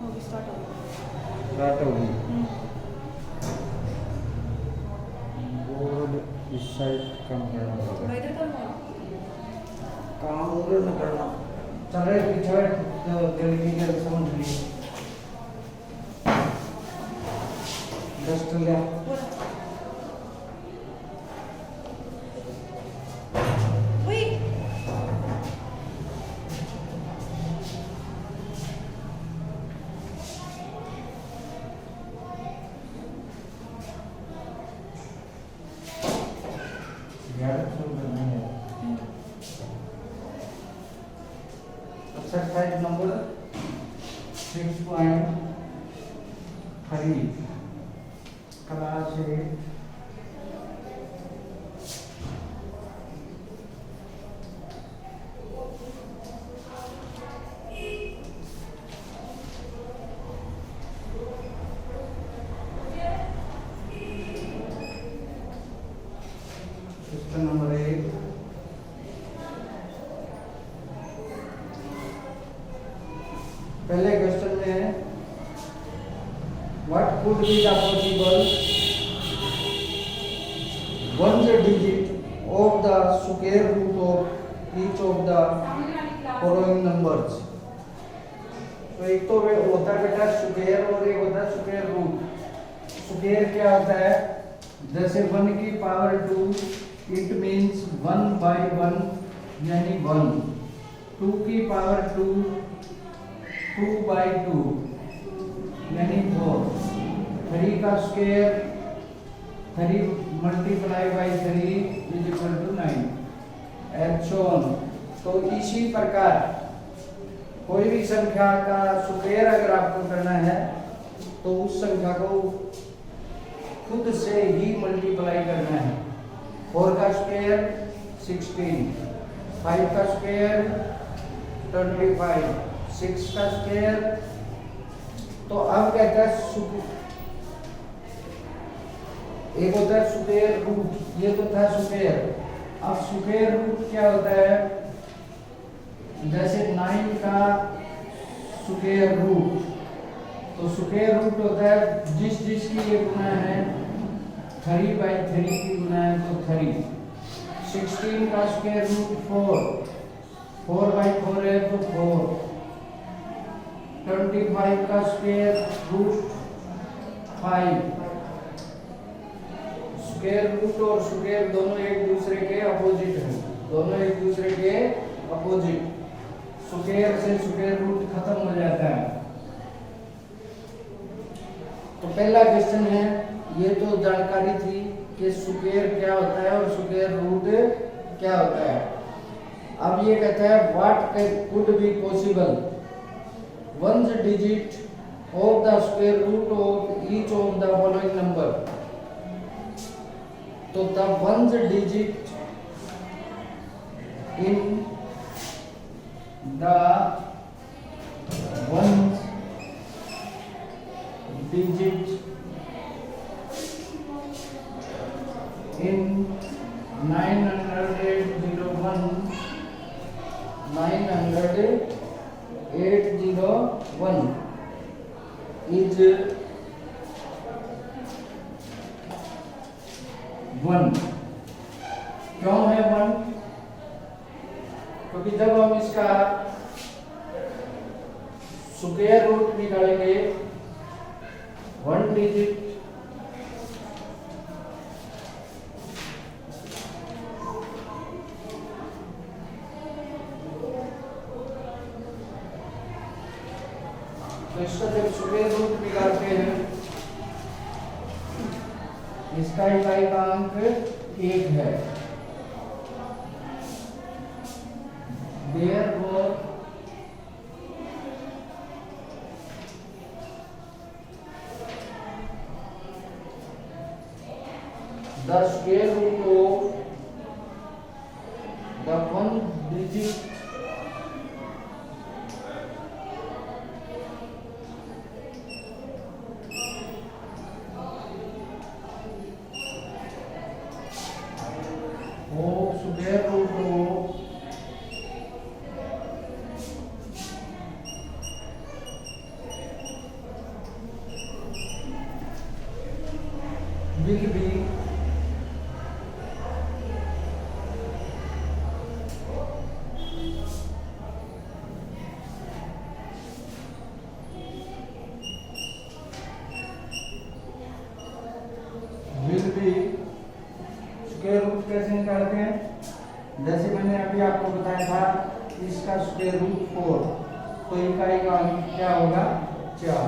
होगी स्टार्ट होगी। स्टार्ट होगी। बोर्ड इस साइड कम करना थोड़ा पड़ेगा। इधर करो और। काम उधर न करना। चल रहे पीछे तो जल्दी जल्दी समझ ली। डस्ट लिया। बोला। वही। यार सुन करना है। Exercise number 6.3 class 8 question number 1 पहले क्वेश्चन में है what could be the possible one digit of the square root of each of the following numbers. तो एक तो वे होता है बेटा स्क्वायर और एक होता है स्क्वायर रूट। स्क्वायर क्या होता है? जैसे 1 की पावर 2 इट मींस 1/1 यानी 1। 2 की पावर 2 2/2 यानी 4। 3 का square 3 multiply by 3 is equal to 9 and so on. तो इसी प्रकार कोई भी संख्या का स्क्वायर अगर आपको करना है तो उस संख्या को खुद से ही मल्टीप्लाई करना है। 4 का स्क्वायर 16, 5 का स्क्वायर 25, 6 का स्क्वायर। तो अब कहता है एक होता है स्क्वायर रूट, ये तो था स्क्वायर। अब स्क्वायर रूट क्या होता है? जैसे 9 का स्क्वायर रूट, तो स्क्वायर रूट होता है जिसकी ये गुना है 3/3 की गुना है तो 3। 16 का स्क्वायर रूट 4/4 है तो 4। 25 का स्क्वायर रूट 5। स्क्वायर रूट और स्क्वायर दोनों एक दूसरे के अपोजिट हैं, दोनों एक दूसरे के अपोजिट। स्क्वायर से स्क्वायर रूट खत्म हो जाता है। तो पहला क्वेश्चन है, ये तो जानकारी थी कि स्क्वायर क्या होता है और स्क्वायर रूट क्या होता है। अब ये कहता है what could be possible one digit of the square root of each of the following number. तो the one digit in the one digit in 901 is 1। क्यों है 1? क्योंकि जब हम इसका स्क्वायर रूट निकालेंगे 1 डिजिट तो इसका जब स्क्वायर रूट निकालते हैं, इसका इकाई का अंक 1 है। Therefore the square root of the one digit of square root of will be square root कैसे निकालते हैं? जैसे मैंने अभी आपको बताया था इसका स्क्वायर रूट 4, तो इकाई का अंक क्या होगा? 4।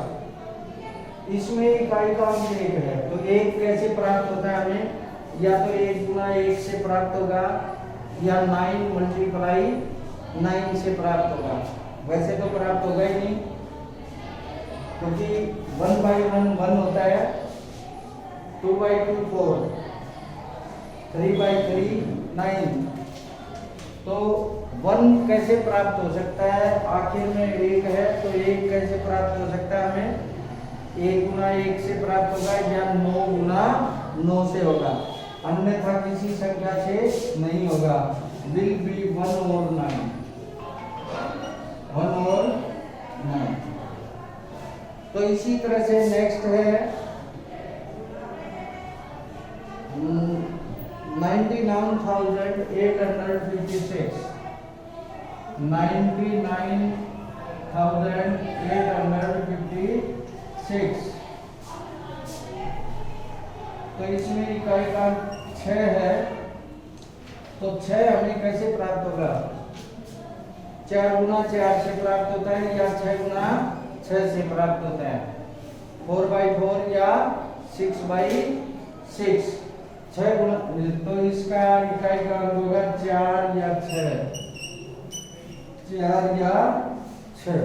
इसमें इकाई का अंक 1 है, तो 1 कैसे प्राप्त होता है हमें? या तो 1 गुना 1 से प्राप्त होगा या 9 मल्टीप्लाई 9 से प्राप्त होगा। वैसे तो प्राप्त होगा ही नहीं, क्योंकि 1/1 1 होता है, 2/2 4, 3/3 9। तो 1 कैसे प्राप्त हो सकता है? आखिर में 1 है, तो 1 कैसे प्राप्त हो सकता है हमें? 1 गुना 1 से प्राप्त होगा या 9 गुना 9 से होगा, अन्यथा किसी संख्या से नहीं होगा। विल बी 1 और 9, 1 और 9। तो इसी तरह से नेक्स्ट है 99,856, 99,856। तो इसमें इकाई का 6 है, तो 6 हमें कैसे प्राप्त होगा? 4 गुना 4 से प्राप्त होता है या 6 गुना 6 से प्राप्त होता है? 4/4 या 6/6। 6 गुना, तो इसका इकाई का अंक होगा 4 या 6, 4 या 6।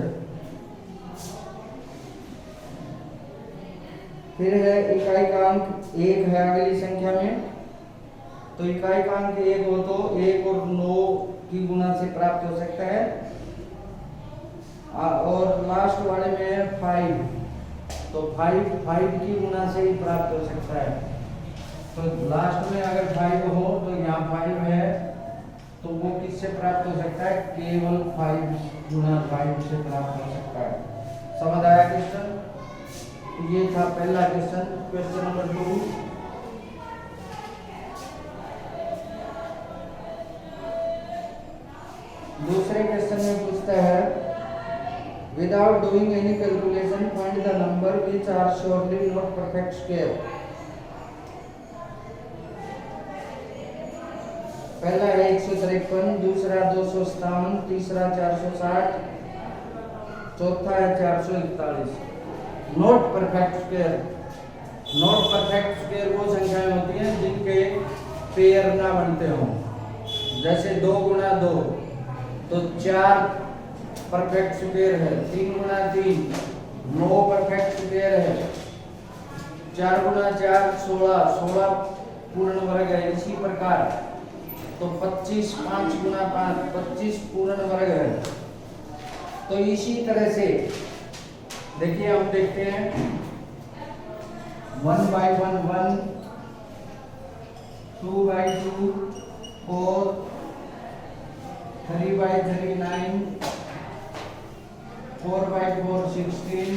फिर है इकाई का अंक 1 है अगली संख्या में, तो इकाई का अंक 1 हो तो 1 और 9 की गुना से प्राप्त हो सकता है। और लास्ट वाले में है 5, तो 5 की गुना से ही प्राप्त हो सकता है। तो लास्ट में अगर 5 हो तो यहाँ 5 है, तो वो किससे प्राप्त हो सकता है? केवल 5 गुना 5 से प्राप्त हो सकता है। समझ आया क्वेश्चन? ये था पहला क्वेश्चन। क्वेश्चन नंबर 2, दूसरे क्वेश्चन में पूछता है without doing any calculation find the number which are surely not perfect square. पहला है 153, दूसरा 257, तीसरा 460, चौथा है 441। Not perfect square. Not perfect square वो संख्याएं होती हैं जिनके पेयर ना बनते हों। जैसे 2 गुना 2 तो 4 परफेक्ट स्क्वायर है, 3 गुना 3 9 परफेक्ट स्क्वायर है, 4 गुना 4 16 16 पूर्ण वर्ग है। इसी प्रकार तो 25 5 गुना 5 25 पूर्ण वर्ग है। तो इसी तरह से देखिए हम देखते हैं 1/1 1, 2/2 4, 3/3 9, 4/4 16,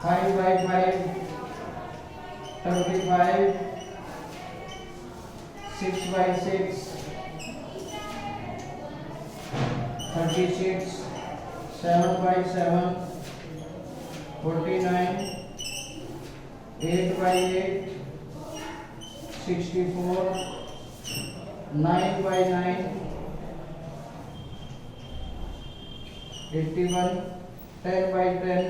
5/5 35, 6/6 36, 7/7 49, 8/8 64, 9/9 81, 10/10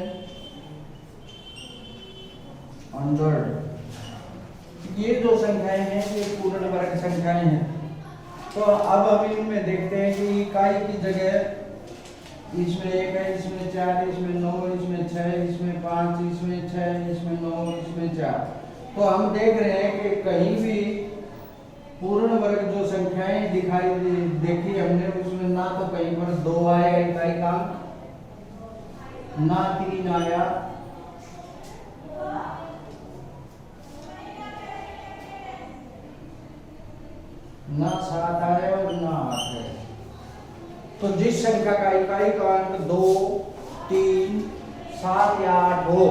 100। ये जो संख्याएं हैं ये पूर्ण वर्ग संख्याएं हैं। तो अब हम इनमें देखते हैं कि इकाई की जगह इसमें 1 है, इसमें 4, इसमें 9, इसमें 6, इसमें 5, इसमें 6, इसमें 9, इसमें 4। तो हम देख रहे हैं कि कहीं भी पूर्ण वर्ग जो संख्याएं दिखाई देखी हमने, उसमें ना तो कहीं पर 2 आएगा इकाई का अंक, ना 3 आया, ना 7 आया और ना 8 है। तो जिस संख्या का इकाई का अंक 2, 3, 7 या 8 हो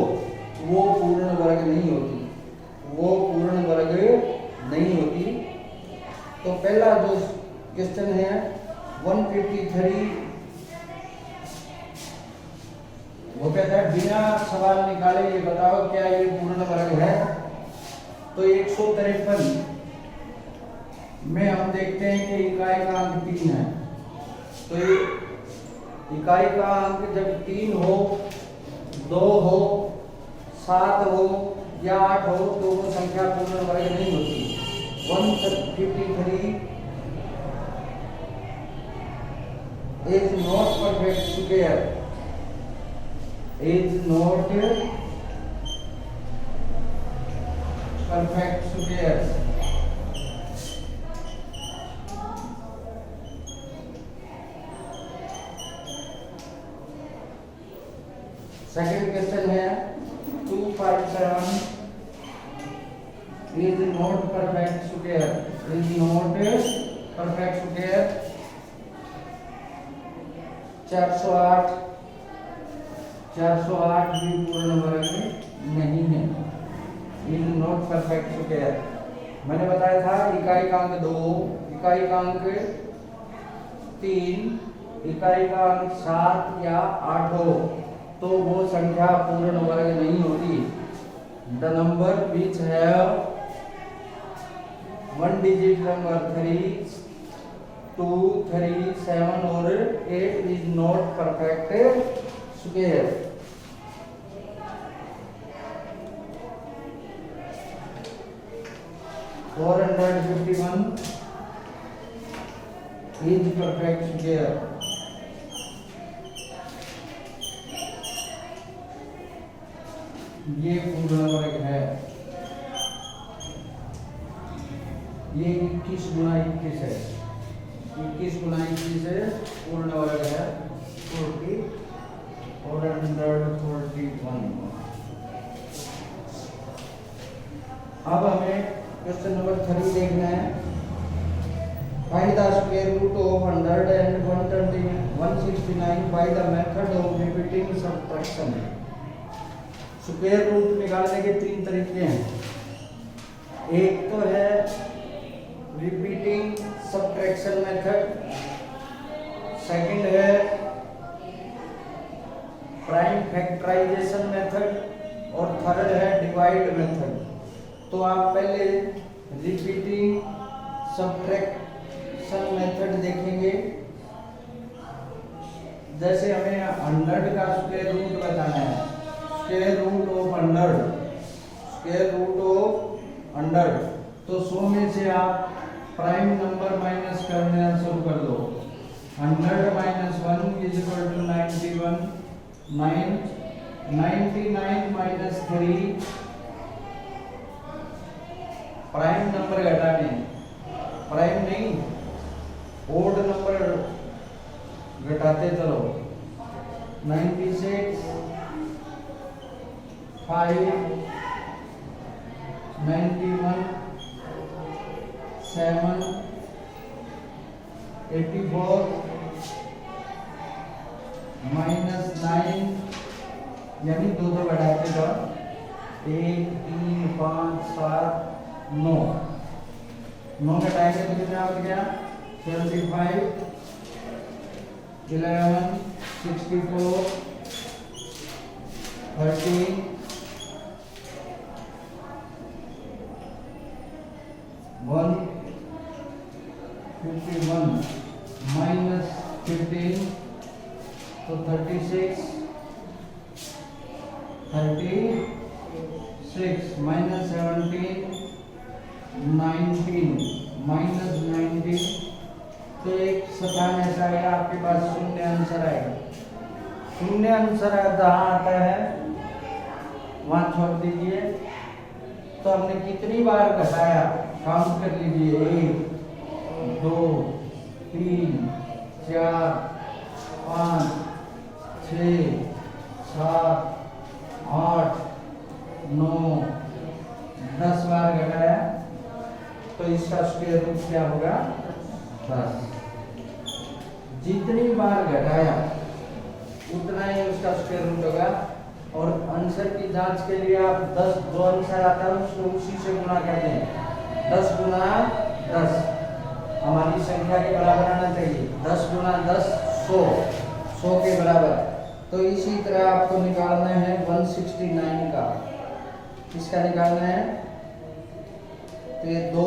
वो पूर्ण वर्ग नहीं होती। वो पूर्ण वर्ग नहीं होती। तो पहला जो क्वेश्चन है 153, वो कहता है बिना सवाल निकाले ये बताओ क्या ये पूर्ण वर्ग है। तो 153 में हम देखते हैं कि इकाई का अंक 3 है। तो ये इकाई का अंक जब 3 हो, 2 हो, 7 हो या 8 हो तो वो संख्या पूर्ण वर्ग नहीं होती। 153 is not perfect square, is not perfect square। Second question है 257 is not perfect square, is not perfect square। 408 भी पूर्ण वर्ग नहीं है, इज नॉट परफेक्ट स्क्वायर। मैंने बताया था इकाई का अंक 2, इकाई का अंक 3, इकाई का अंक 7 या 8 हो तो वो संख्या पूर्ण वर्ग नहीं होती। The number which have 1 digit number 3, 2, 3, 7 और 8 is not perfect square। और 451 is perfect square। ये पूर्ण वर्ग है। ये 21 गुणा 21 है, 21 गुणा 21 है, पूर्ण वर्ग है 40 और 141। अब हमें क्वेश्चन नंबर 3 देखना है। Find the square root of 100 and 169 by the method of repeating subtraction. Square root निकालने के 3 तरीके हैं। एक तो है रिपीटिंग सबट्रैक्शन मेथड, सेकंड है प्राइम फैक्टराइजेशन मेथड और थर्ड है डिवाइड मेथड। तो आप पहले रिपीटिंग सबट्रैक्शन मेथड देखेंगे। जैसे हमें 100 का स्क्वायर रूट बताना है, square root of 100, square root of 100, तो 100 में से आप प्राइम नंबर माइनस करना शुरू कर दो। 100 minus 1 is equal to 91, 99 minus 3 prime number घटाने, प्राइम नहीं ओड नंबर घटाते चलो। 96, 5, 91, 7, 84 माइनस 9 यानी 2 बढ़ाते जाओ। 1, 3, 5, 7, 9 घटाएंगे तो कितना हो गया 75, 11, 64, 13, 151 माइनस 15 तो 36 माइनस 17 19 माइनस 19 तो एक स्थान ऐसा आएगा आपके पास शून्य आंसर आएगा। शून्य आंसर जहाँ आता है वहां छोड़ दीजिए। तो हमने कितनी बार घटाया काउंट कर लीजिए। 1, 2, 3, 4, 5, 6, 7, 8, 9, 10 बार घटाया तो इसका स्क्वायर रूट क्या होगा 10। जितनी बार घटाया उतना ही उसका स्क्वायर रूट होगा और आंसर की जांच के लिए आप 10 जो आंसर आता है उसको उसी से गुना कर दें। 10 गुना 10 हमारी संख्या के बराबर आना चाहिए। 10 गुना 10 100 के बराबर। तो इसी तरह आपको निकालना है 169 का। किसका निकालना है? तो ये दो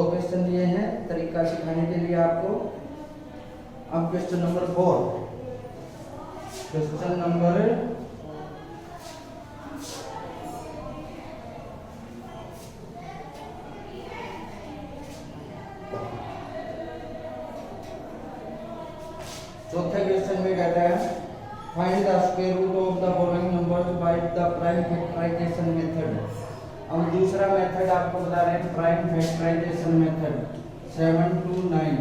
क्वेश्चन दिए हैं तरीका सिखाने के लिए आपको। अब question number 4, question number 4th question में कहता है find the square root of the following numbers by the prime factorization method. अब दूसरा मेथड आपको बता रहे हैं prime factorization method 7 to 9।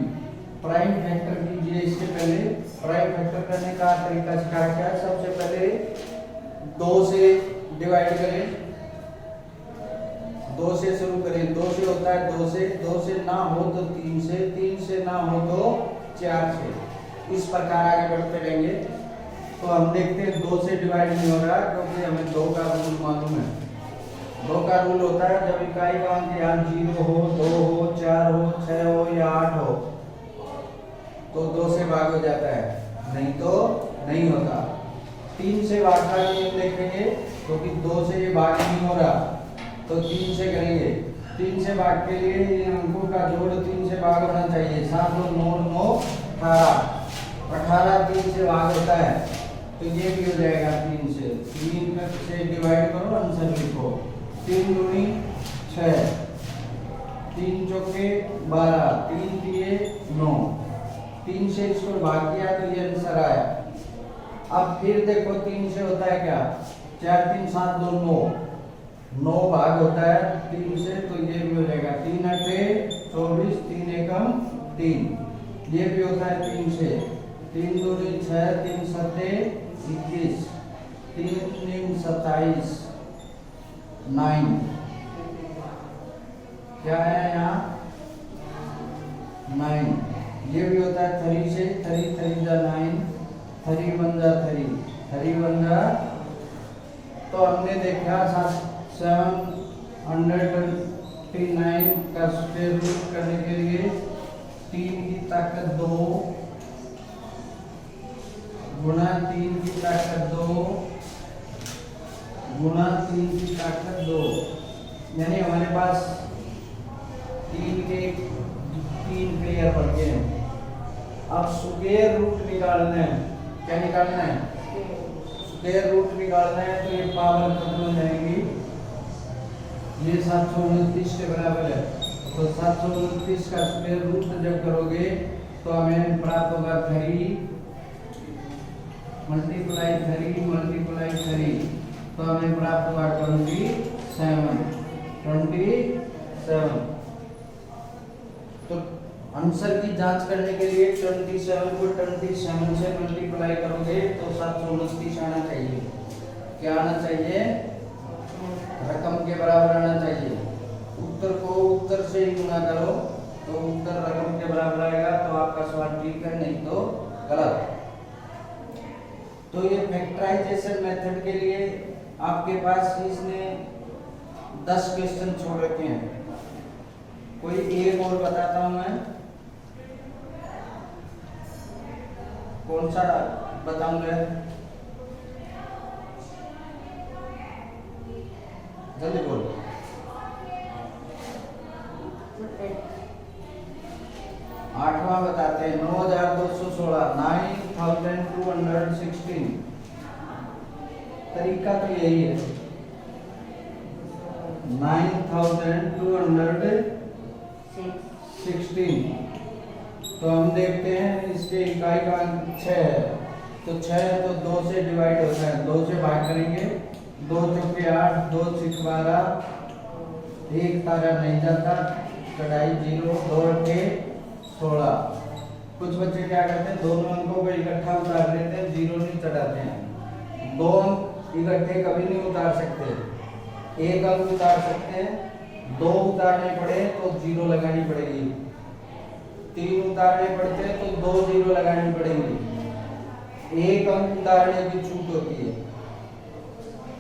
Prime factor कीजिए। इससे पहले प्राइम फैक्टर करने का तरीका सिखाया क्या है। सबसे पहले 2 से डिवाइड करें, 2 से शुरू करें। 2 से होता है 2 से ना हो तो 3 से, 3 से ना हो तो 4 से। इस प्रकार आगे बढ़ते रहेंगे। तो हम देखते हैं 2 से डिवाइड नहीं हो रहा क्योंकि हमें 2 का रूल मालूम है। 2 का रूल होता है जब इकाई का अंक या 0 हो, 2 हो, 4 हो, 6 हो या 8 हो तो 2 से भाग हो जाता है, नहीं तो नहीं होता। 3 से भाग का नियम देखेंगे क्योंकि 2 से ये भाग नहीं हो रहा तो 3 से करेंगे। 3 से भाग के लिए इन अंकों का जोड़ 3 से भाग होना चाहिए। 7 और 9 9 18 18 3 से भाग होता है तो ये भी हो जाएगा 3 से। 3 से डिवाइड करो, आंसर लिखो। 3 दूनी 6, 3 चौके 12, 3 दिए 9। 3 से इसको भाग किया तो ये आंसर आया। अब फिर देखो 3 से होता है क्या? 4 3 7 2 9 9 भाग होता है 3 से तो ये भी हो जाएगा। 3 8 24, 3 एकम 3 ये भी होता है 3 से। 3 2 6, 3 7 21, 3 3 27 9 क्या है यहाँ 9। ये भी होता है 3 से। 3 3 जा 9, 3 1 जा 3, 3 1 जा। तो हमने देखा 729 का स्क्वायर रूट करने के लिए 3 की ताकत 2 गुना 3 की ताकत 2 गुना 3 की ताकत 2 यानी हमारे पास 3 के 3 क्लियर पड़ गए हैं। अब स्क्वायर रूट निकालना है। क्या निकालना है? स्क्वायर रूट निकालना है तो ये पावर खत्म हो जाएंगी। ये 729 के बराबर है तो 729 का स्क्वायर रूट जब करोगे तो हमें प्राप्त होगा 3 मल्टीप्लाई 3 तो हमें प्राप्त होगा 27। तो आंसर की जांच करने के लिए 27 को 27 से मल्टीप्लाई करोगे तो 729 आना चाहिए। क्या आना चाहिए? रकम के बराबर आना चाहिए। उत्तर को उत्तर से ही गुना करो तो उत्तर रकम के बराबर आएगा तो आपका सवाल ठीक है, नहीं तो गलत। तो ये फैक्टराइजेशन मेथड के लिए आपके पास इसने 10 क्वेश्चन छोड़ रखे हैं। कोई एक और बताता हूं मैं। कौन सा बताऊंगा? जल्दी बोलो। 8वां बताते हैं 9216 9216। तरीका तो यही है 9216। तो हम देखते हैं इसके इकाई का अंक 6 है तो 6 तो 2 से डिवाइड होता है। 2 से भाग करेंगे 2 चौके 8, 2 6 12, 1 तारा नहीं जाता, कटाई 0, 2 8 16। कुछ बच्चे क्या करते हैं दोनों अंकों को इकट्ठा उतार लेते हैं, 0 नहीं चढ़ाते हैं। 2 अंक इकट्ठे कभी नहीं उतार सकते। 1 अंक उतार सकते हैं, 2 उतारने पड़े तो 0 लगानी पड़ेगी, 3 उतारने पड़ते हैं तो 2 0 लगानी पड़ेगी। 1 अंक उतारने की छूट होती है।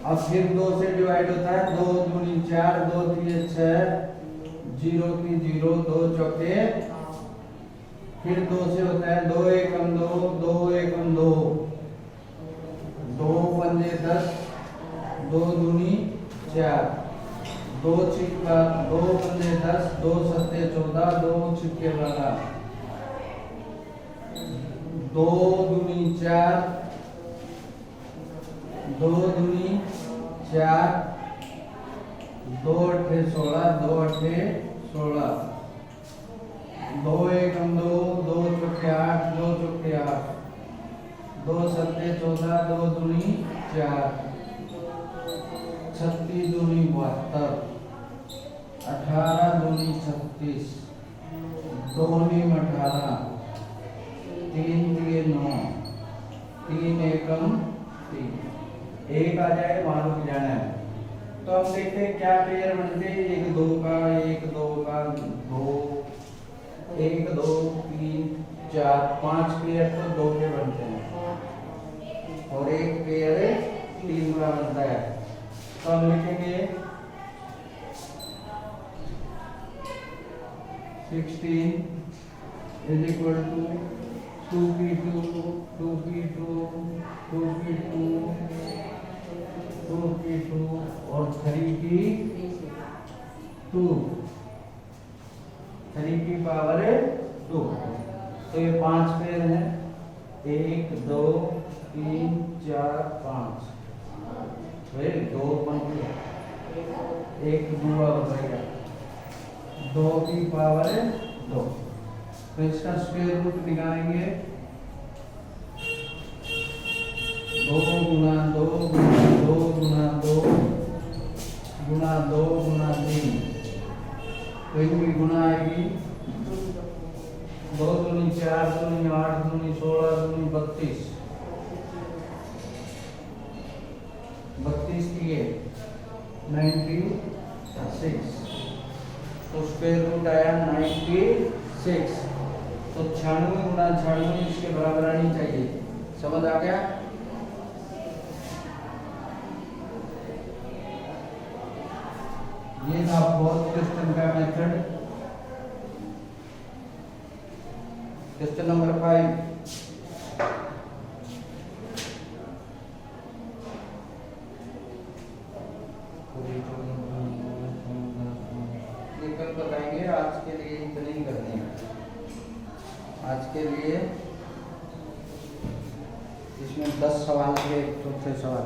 अब फिर 2 से डिवाइड होता है, 2 दूनी 4, 2 3 6, 0 की 0, 2 चौके, फिर 2 से होता है 2 एकम 2, 2 एकम 2, 2 पंजे 10, 2 दूनी 4, 2 छिक्का 2 पंजे 10, 2 सत्ते 14, 2 छिक्के 12, 2 दूनी 4, 2 दूनी 4, 2 अट्ठे 16, 2 अट्ठे 16, 2 एकम 2, 2 चौके 8, 2 चौके 8, 2 सत्ते 14, 2 दूनी 4, 36 दूनी 72, 18 दूनी 36, 2 नीम 18, 3 दिए 9, 3 एकम 3, एक आ जाए मान लो जाना है। तो हम देखते हैं क्या पेयर बनते हैं, 1 2 का, 1 2 का, 2 1 2 3 4 5 पेयर तो 2 के बनते हैं और एक पेयर 3 का बनता है। तो हम लिखेंगे 16 is equal to 2p2 2p2 2p2 2p2 और 3p2 3 की पावर 2। तो ये 5 पेयर हैं, 1 2 3 4 5, वेरी 2 पंक्ति, एक दूआ बचेगा, 2 की पावर 2। तो इसका स्क्वायर रूट निकालेंगे, 2 गुना 2 गुना 2 गुना 2 गुना 2 गुना 3, तो इनकी गुना आएगी 2 दूनी 4 दूनी 8 दूनी 16 दूनी 32, 32 किए 96, तो स्क्वायर रूट आया 96। तो 96 गुना 96 इसके बराबर आनी चाहिए। समझ आ गया? ये था फोर्थ क्वेश्चन का मेथड। क्वेश्चन नंबर 5, ये कल बताएंगे, आज के लिए इतने ही करने हैं। आज के लिए इसमें 10 सवाल के चौथे सवाल